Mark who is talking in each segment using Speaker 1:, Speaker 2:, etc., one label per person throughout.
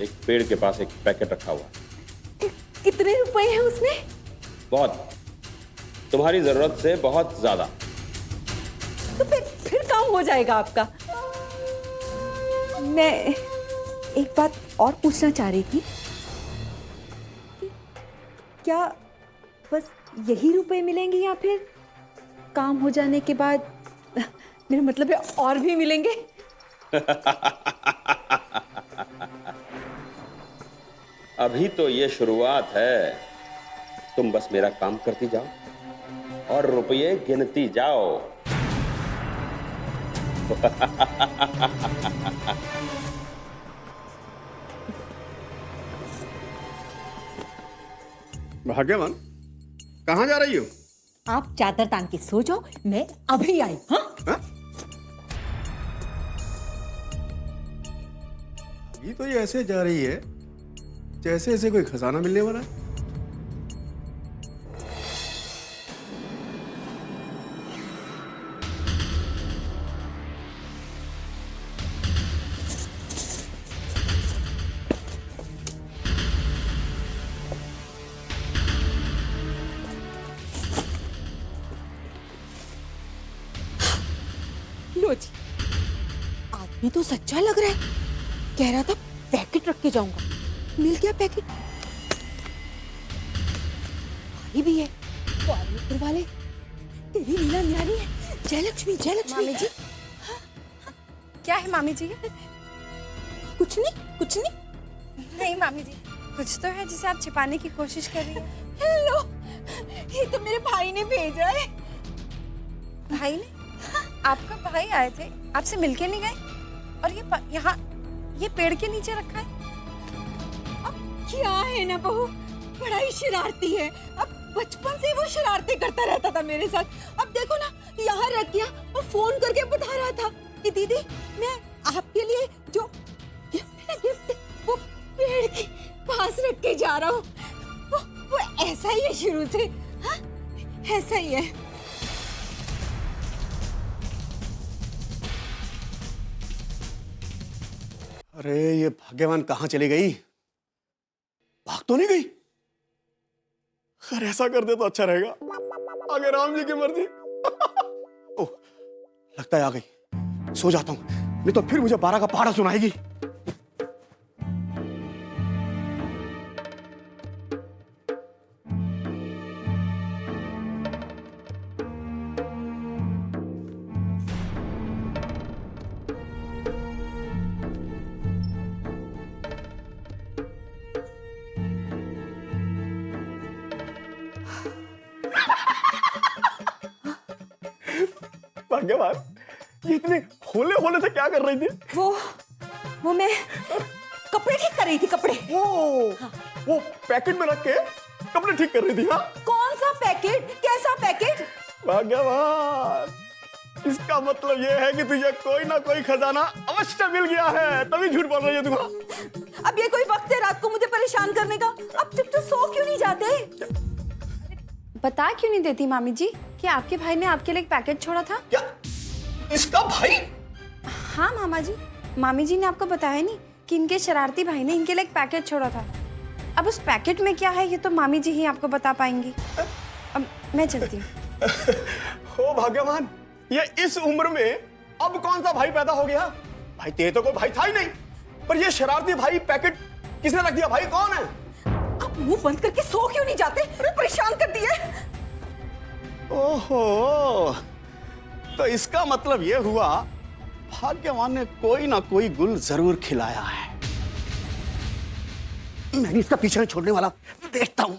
Speaker 1: एक पेड़ के पास एक पैकेट रखा हुआ।
Speaker 2: कितने रुपए हैं उसमें?
Speaker 1: बहुत, तुम्हारी जरूरत से बहुत ज्यादा।
Speaker 2: तो फिर काम हो जाएगा आपका। मैं एक बात और पूछना चाह रही थी कि क्या बस यही रुपए मिलेंगे या फिर काम हो जाने के बाद मेरा मतलब है और भी मिलेंगे?
Speaker 1: अभी तो ये शुरुआत है। तुम बस मेरा काम करती जाओ और रुपये गिनती जाओ।
Speaker 3: भाग्यवान, कहाँ जा रही हो?
Speaker 2: आप चादर तान के सो जाओ, मैं अभी आई। हाँ,
Speaker 3: हाँ? ये तो ये ऐसे जा रही है जैसे ऐसे कोई खजाना मिलने वाला है।
Speaker 2: लो जी, आदमी तो सच्चा लग रहा है। कह रहा था पैकेट रख के जाऊंगा, मिल गया पैकेट। भाई भी है, ऊपर वाले तेरी लीला निराली है। जयलक्ष्मी, जयलक्ष्मी।
Speaker 4: मामी जी, क्या है मामी जी?
Speaker 2: कुछ नहीं, कुछ नहीं।
Speaker 4: नहीं मामी जी, कुछ तो है जिसे आप छिपाने की कोशिश कर रही हैं।
Speaker 2: हेलो, ये तो मेरे भाई ने भेजा है।
Speaker 4: भाई ने? आपका भाई आए थे, आपसे मिलके नहीं गए? और यहाँ ये पेड़ के नीचे रखा है।
Speaker 2: अब क्या है ना बहू, बड़ा ही शरारती है। अब बचपन से वो शरारतें करता रहता था मेरे साथ। अब देखो ना, यहाँ रख गया और फोन करके बता रहा था कि दीदी मैं आपके लिए जो गिफ्ट है, गिफ्ट वो पेड़ के पास रख के जा रहा हूँ। वो ऐसा ही है शुरू से। हाँ, ऐसा ही है।
Speaker 3: अरे ये भाग्यवान कहाँ चली गई? भाग तो नहीं गई? अगर ऐसा कर दे तो अच्छा रहेगा। आगे राम जी की मर्जी। ओह, लगता है आ गई। सो जाता हूं, नहीं तो फिर मुझे 12 का पहाड़ा सुनाएगी। भाग्यवान, ये इतने होले होले से क्या कर रही थी?
Speaker 2: वो मैं कपड़े ठीक कर रही थी। कपड़े।
Speaker 3: वो पैकेट में रख के कपड़े ठीक कर रही थी। हाँ,
Speaker 2: कौन सा पैकेट? कैसा पैकेट?
Speaker 3: भाग्यवान, इसका मतलब ये है कि तुझे कोई ना कोई खजाना अवश्य मिल गया है, तभी झूठ बोल रही है तुम।
Speaker 2: अब ये कोई वक्त है रात को मुझे परेशान करने का? अब तुम तो सो क्यों नहीं जाते?
Speaker 4: बता क्यों नहीं देती मामी जी कि आपके भाई ने आपके लिए एक पैकेट छोड़ा था?
Speaker 3: क्या इसका भाई?
Speaker 4: हाँ मामा जी, मामी जी ने आपको बताया नहीं कि इनके शरारती भाई ने इनके लिए एक पैकेट छोड़ा था। अब उस पैकेट में क्या है ये तो मामी जी ही आपको बता पाएंगी। अब मैं चलती हूँ।
Speaker 3: हो भाग्यवान, ये इस उम्र में अब कौन सा भाई पैदा हो गया? भाई तेरे तो कोई भाई था ही नहीं, पर ये शरारती भाई पैकेट किसने रख दिया? भाई कौन है?
Speaker 2: अब मुंह बंद करके सो क्यों नहीं जाते? परेशान कर दिए।
Speaker 3: ओहो, तो इसका मतलब ये हुआ भाग्यवान ने कोई ना कोई गुल जरूर खिलाया है। मैं इसका पीछे नहीं छोड़ने वाला, देखता हूं।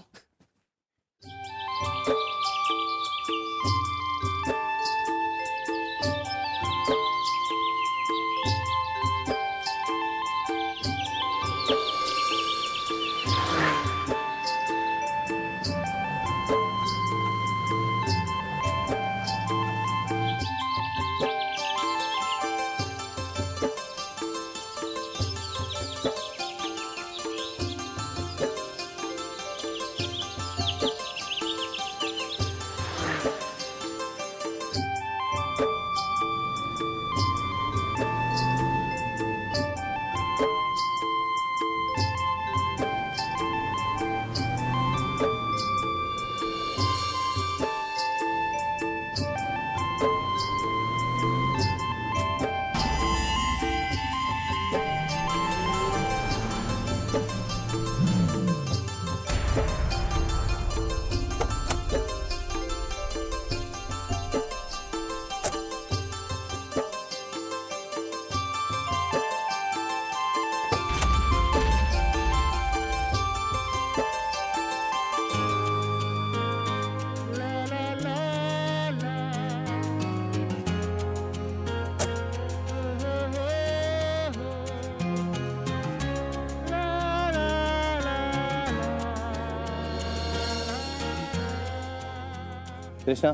Speaker 5: कृष्णा,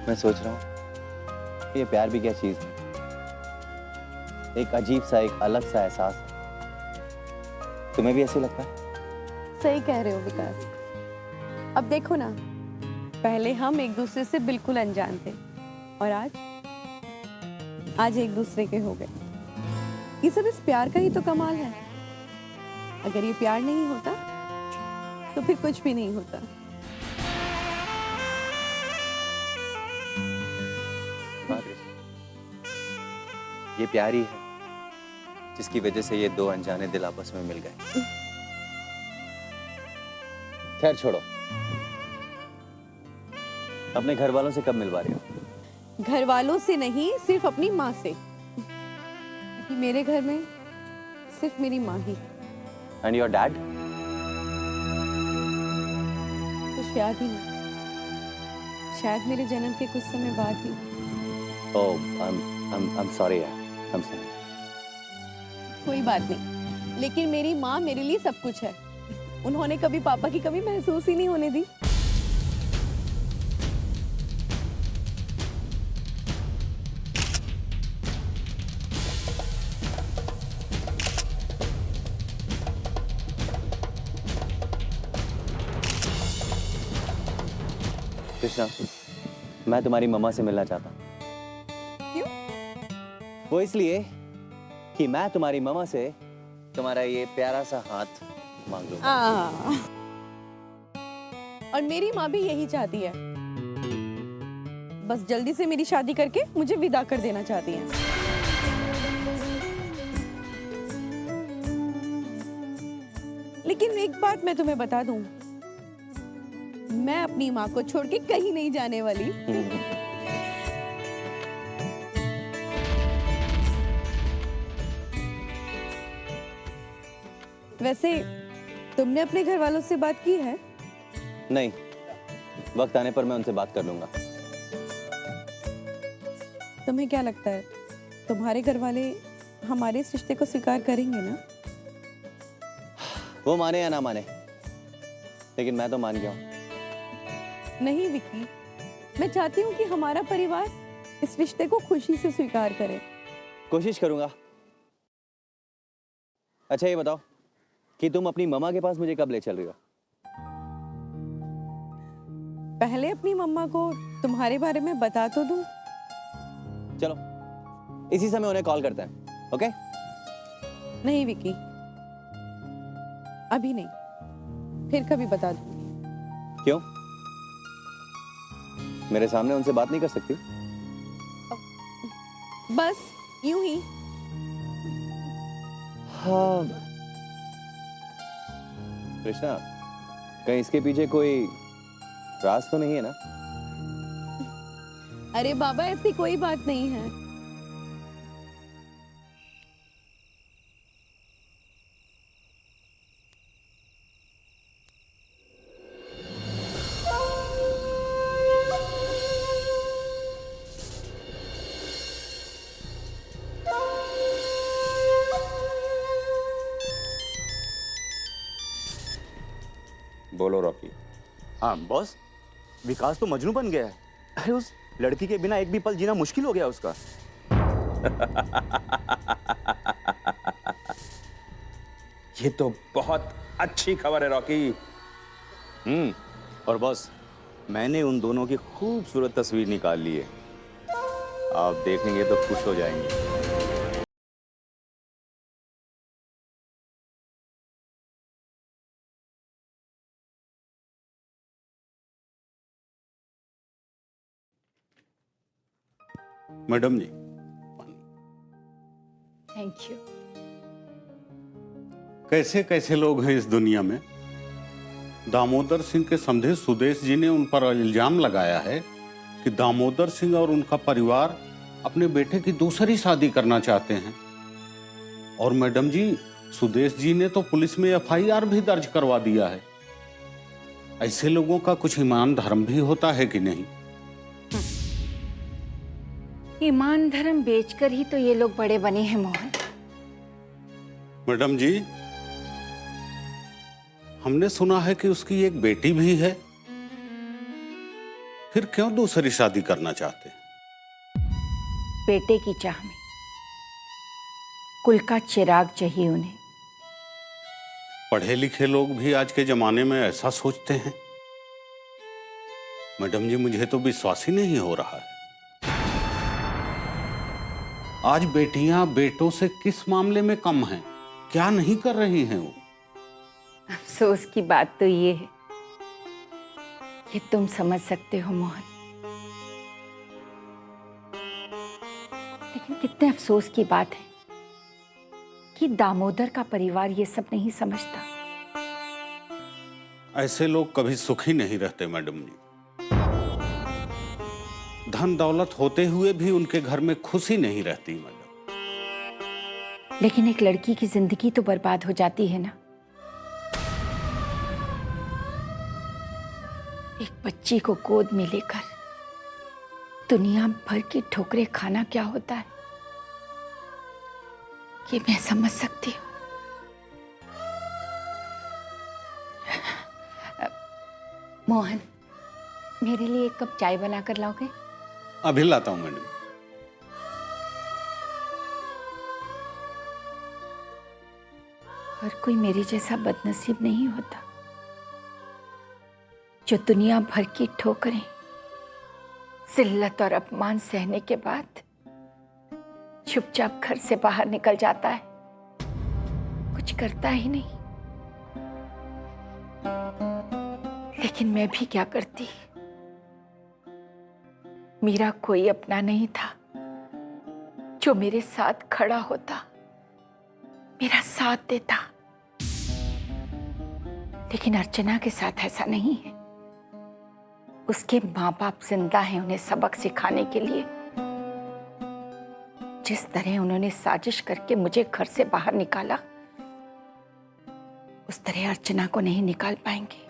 Speaker 5: मैं सोच रहा हूँ कि ये प्यार भी क्या चीज है। एक अजीब सा, एक अलग सा एहसास है। तुम्हें भी ऐसे लगता है?
Speaker 6: सही कह रहे हो विकास। अब देखो ना, पहले हम एक दूसरे से बिल्कुल अनजान थे और आज एक दूसरे के हो गए। ये सब इस प्यार का ही तो कमाल है। अगर ये प्यार नहीं होता तो फिर कुछ भी नहीं होता।
Speaker 5: ये प्यार ही है जिसकी वजह से ये दो अनजाने दिल आपस में मिल गए। खैर छोड़ो, अपने घर वालों से कब मिलवा रही हो?
Speaker 6: घर वालों से नहीं, सिर्फ अपनी माँ से। क्योंकि मेरे घर में सिर्फ मेरी माँ ही।
Speaker 5: And your dad?
Speaker 6: कुछ याद ही नहीं। शायद मेरे जन्म के कुछ समय बाद ही।
Speaker 5: ओह, I'm sorry यार, I'm sorry।
Speaker 6: कोई बात नहीं, लेकिन मेरी माँ मेरे लिए सब कुछ है। उन्होंने कभी पापा की कमी महसूस ही नहीं होने दी।
Speaker 5: कृष्णा, मैं तुम्हारी मम्मा से मिलना चाहता हूँ।
Speaker 6: क्यों?
Speaker 5: वो इसलिए कि मैं तुम्हारी मम्मा से तुम्हारा ये प्यारा सा हाथ मांग लूंगा।
Speaker 6: और मेरी माँ भी यही चाहती है। बस जल्दी से मेरी शादी करके मुझे विदा कर देना चाहती हैं। लेकिन एक बात मैं तुम्हें बता दूं, मैं अपनी माँ को छोड़ के कहीं नहीं जाने वाली। वैसे तुमने अपने घर वालों से बात की है?
Speaker 5: नहीं, वक्त आने पर मैं उनसे बात कर लूंगा।
Speaker 6: तुम्हें क्या लगता है, तुम्हारे घर वाले हमारे इस रिश्ते को स्वीकार करेंगे ना?
Speaker 5: वो माने या ना माने, लेकिन मैं तो मान गया हूँ।
Speaker 6: नहीं विक्की, मैं चाहती हूँ कि हमारा परिवार इस रिश्ते को खुशी से स्वीकार करे।
Speaker 5: कोशिश करूंगा। अच्छा ये बताओ कि तुम अपनी मम्मा के पास मुझे कब ले चल रही हो?
Speaker 6: पहले अपनी मम्मा को तुम्हारे बारे में बता तो दूं।
Speaker 5: चलो इसी समय उन्हें कॉल करते हैं। ओके?
Speaker 6: नहीं विक्की, अभी नहीं, फिर कभी बता दूंगी।
Speaker 5: क्यों? मेरे सामने उनसे बात नहीं कर सकती?
Speaker 6: बस यूं ही।
Speaker 5: हाँ कृष्णा, कहीं इसके पीछे कोई राज तो नहीं है ना?
Speaker 6: अरे बाबा, ऐसी कोई बात नहीं है।
Speaker 1: बोलो रॉकी।
Speaker 7: हाँ बॉस, विकास तो मजनू बन गया है। अरे उस लड़की के बिना एक भी पल जीना मुश्किल हो गया उसका।
Speaker 1: ये तो बहुत अच्छी खबर है रॉकी।
Speaker 7: और बॉस, मैंने उन दोनों की खूबसूरत तस्वीर निकाल ली है। आप देखेंगे तो खुश हो जाएंगे।
Speaker 3: Madam ji,
Speaker 2: thank you.
Speaker 3: कैसे कैसे लोग हैं इस दुनिया में। दामोदर सिंह के समधे सुदेश जी ने उन पर इल्जाम लगाया है कि दामोदर सिंह और उनका परिवार अपने बेटे की दूसरी शादी करना चाहते हैं। और मैडम जी, सुदेश जी ने तो पुलिस में एफआईआर भी दर्ज करवा दिया है। ऐसे लोगों का कुछ ईमान धर्म भी होता है कि नहीं?
Speaker 8: ईमान धर्म बेचकर ही तो ये लोग बड़े बने हैं मोहन।
Speaker 3: मैडम जी, हमने सुना है कि उसकी एक बेटी भी है।
Speaker 9: फिर क्यों दूसरी शादी करना चाहते हैं?
Speaker 8: बेटे की चाह में कुल का चिराग चाहिए उन्हें।
Speaker 9: पढ़े लिखे लोग भी आज के जमाने में ऐसा सोचते हैं? मैडम जी, मुझे तो विश्वास ही नहीं हो रहा है। आज बेटियां बेटों से किस मामले में कम हैं? क्या नहीं कर रही हैं वो?
Speaker 8: अफसोस की बात तो ये है कि तुम समझ सकते हो मोहन, लेकिन कितने अफसोस की बात है कि दामोदर का परिवार ये सब नहीं समझता।
Speaker 9: ऐसे लोग कभी सुखी नहीं रहते मैडम जी। धन दौलत होते हुए भी उनके घर में खुशी नहीं रहती मैडम।
Speaker 8: लेकिन एक लड़की की जिंदगी तो बर्बाद हो जाती है ना। एक बच्ची को गोद में लेकर दुनिया भर की ठोकरें खाना क्या होता है, ये मैं समझ सकती हूँ। मोहन, मेरे लिए एक कप चाय बनाकर लाओगे?
Speaker 9: अभी लाता हूं मैडम।
Speaker 8: हर कोई मेरे जैसा बदनसीब नहीं होता जो दुनिया भर की ठोकरें, जिल्लत और अपमान सहने के बाद चुपचाप घर से बाहर निकल जाता है, कुछ करता ही नहीं। लेकिन मैं भी क्या करती? मेरा कोई अपना नहीं था जो मेरे साथ खड़ा होता, मेरा साथ देता। लेकिन अर्चना के साथ ऐसा नहीं है। उसके माँ बाप जिंदा हैं उन्हें सबक सिखाने के लिए। जिस तरह उन्होंने साजिश करके मुझे घर से बाहर निकाला, उस तरह अर्चना को नहीं निकाल पाएंगे।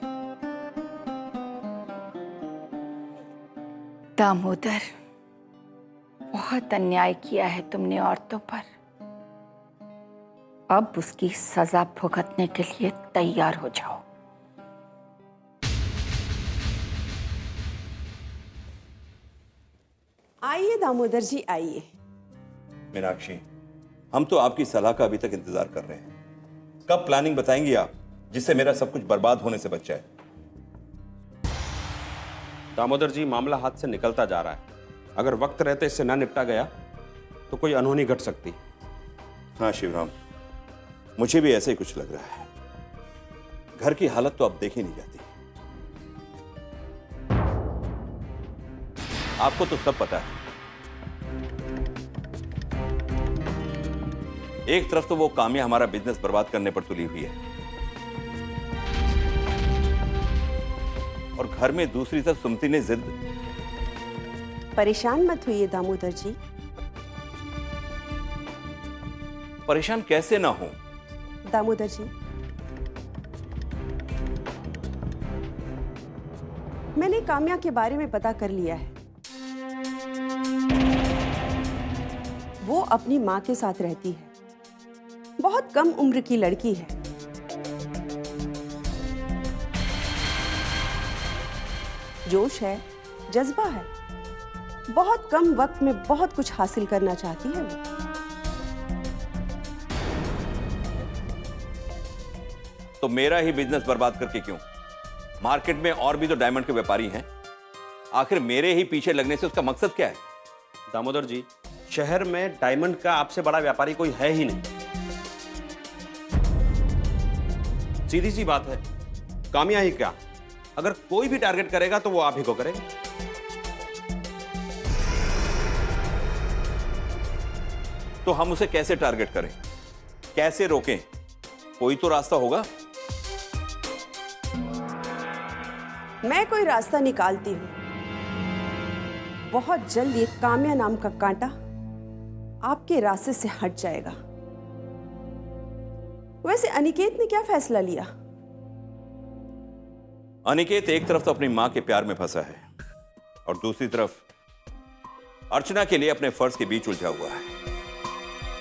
Speaker 8: दामोदर, बहुत अन्याय किया है तुमने औरतों पर। अब उसकी सजा भुगतने के लिए तैयार हो जाओ।
Speaker 6: आइए दामोदर जी, आइए।
Speaker 10: मीनाक्षी, हम तो आपकी सलाह का अभी तक इंतजार कर रहे हैं। कब प्लानिंग बताएंगी आप, जिससे मेरा सब कुछ बर्बाद होने से बच जाए?
Speaker 1: दामोदर जी, मामला हाथ से निकलता जा रहा है। अगर वक्त रहते इससे ना निपटा गया तो कोई अनहोनी घट सकती।
Speaker 10: हाँ शिवराम, मुझे भी ऐसे ही कुछ लग रहा है। घर की हालत तो अब देखी नहीं जाती। आपको तो सब पता है। एक तरफ तो वो काम्या हमारा बिजनेस बर्बाद करने पर तुली हुई है, और घर में दूसरी तरफ सुमति ने जिद।
Speaker 6: परेशान मत होइए दामोदर जी।
Speaker 10: परेशान कैसे ना हो
Speaker 6: दामोदर जी, मैंने काम्या के बारे में पता कर लिया है। वो अपनी माँ के साथ रहती है। बहुत कम उम्र की लड़की है। जोश है, जज्बा है। बहुत कम वक्त में बहुत कुछ हासिल करना चाहती है वो।
Speaker 10: तो मेरा ही बिजनेस बर्बाद करके क्यों? मार्केट में और भी तो डायमंड के व्यापारी हैं। आखिर मेरे ही पीछे लगने से उसका मकसद क्या है?
Speaker 1: दामोदर जी, शहर में डायमंड का आपसे बड़ा व्यापारी कोई है ही नहीं। सीधी सी बात है, काम्या ही क्या, अगर कोई भी टारगेट करेगा तो वो आप ही को करेगा।
Speaker 10: तो हम उसे कैसे टारगेट करें, कैसे रोकें? कोई तो रास्ता होगा।
Speaker 6: मैं कोई रास्ता निकालती हूँ। बहुत जल्द ये काम्या नाम का कांटा आपके रास्ते से हट जाएगा। वैसे अनिकेत ने क्या फैसला लिया?
Speaker 10: अनिकेत एक तरफ तो अपनी मां के प्यार में फंसा है, और दूसरी तरफ अर्चना के लिए अपने फर्ज के बीच उलझा हुआ है।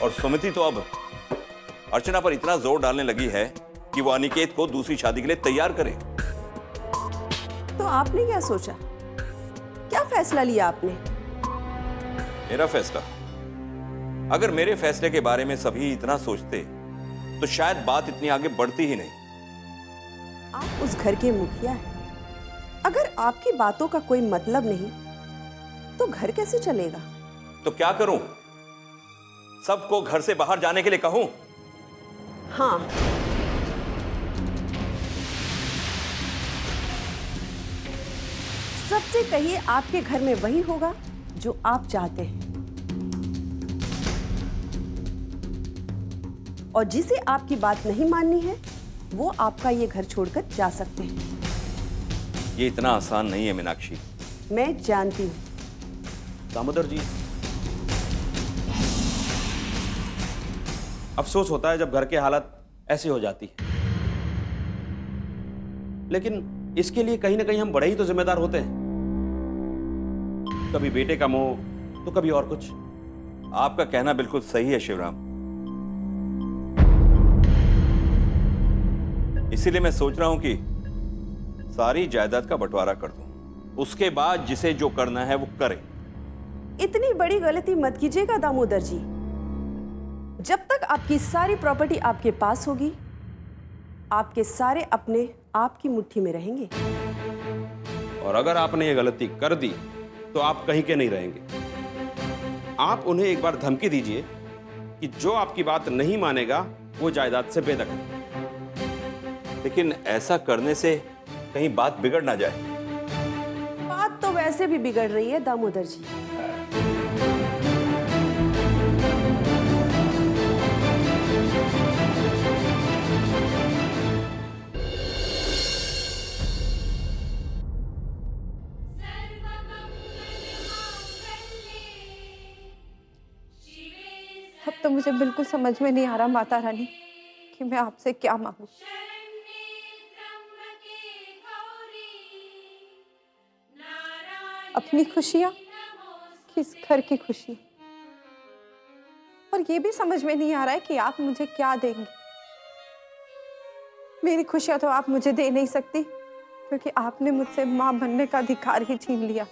Speaker 10: और सुमति तो अब अर्चना पर इतना जोर डालने लगी है कि वो अनिकेत को दूसरी शादी के लिए तैयार करे।
Speaker 6: तो आपने क्या सोचा? क्या फैसला लिया आपने?
Speaker 10: मेरा फैसला? अगर मेरे फैसले के बारे में सभी इतना सोचते तो शायद बात इतनी आगे बढ़ती ही नहीं।
Speaker 6: आप उस घर के मुखिया हैं। अगर आपकी बातों का कोई मतलब नहीं तो घर कैसे चलेगा?
Speaker 10: तो क्या करूं? सबको घर से बाहर जाने के लिए कहूं?
Speaker 6: हाँ, सबसे कहिए आपके घर में वही होगा जो आप चाहते हैं, और जिसे आपकी बात नहीं माननी है वो आपका ये घर छोड़कर जा सकते हैं।
Speaker 10: ये इतना आसान नहीं है मीनाक्षी।
Speaker 6: मैं जानती हूँ।
Speaker 1: दामोदर जी, अफसोस होता है जब घर की हालत ऐसी हो जाती है, लेकिन इसके लिए कहीं ना कहीं हम बड़े ही तो जिम्मेदार होते हैं। कभी बेटे का मोह तो कभी और कुछ।
Speaker 10: आपका कहना बिल्कुल सही है शिवराम। इसीलिए मैं सोच रहा हूं कि सारी जायदाद का बंटवारा कर दूं, उसके बाद जिसे जो करना है वो करे।
Speaker 6: इतनी बड़ी गलती मत कीजिएगा दामोदर जी। जब तक आपकी सारी प्रॉपर्टी आपके पास होगी, आपके सारे अपने आपकी मुट्ठी में रहेंगे।
Speaker 1: और अगर आपने ये गलती कर दी तो आप कहीं के नहीं रहेंगे। आप उन्हें एक बार धमकी दीजिए कि जो आपकी बात नहीं मानेगा वो जायदाद से बेदखल।
Speaker 10: लेकिन ऐसा करने से कहीं बात बिगड़ ना जाए।
Speaker 6: बात तो वैसे भी बिगड़ रही है दामोदर जी।
Speaker 4: अब तो मुझे बिल्कुल समझ में नहीं आ रहा माता रानी कि मैं आपसे क्या मांगूं। अपनी खुशियां कि इस घर की खुशी, और ये भी समझ में नहीं आ रहा है कि आप मुझे क्या देंगे। मेरी खुशियां तो आप मुझे दे नहीं सकती क्योंकि आपने मुझसे मां बनने का अधिकार ही छीन लिया।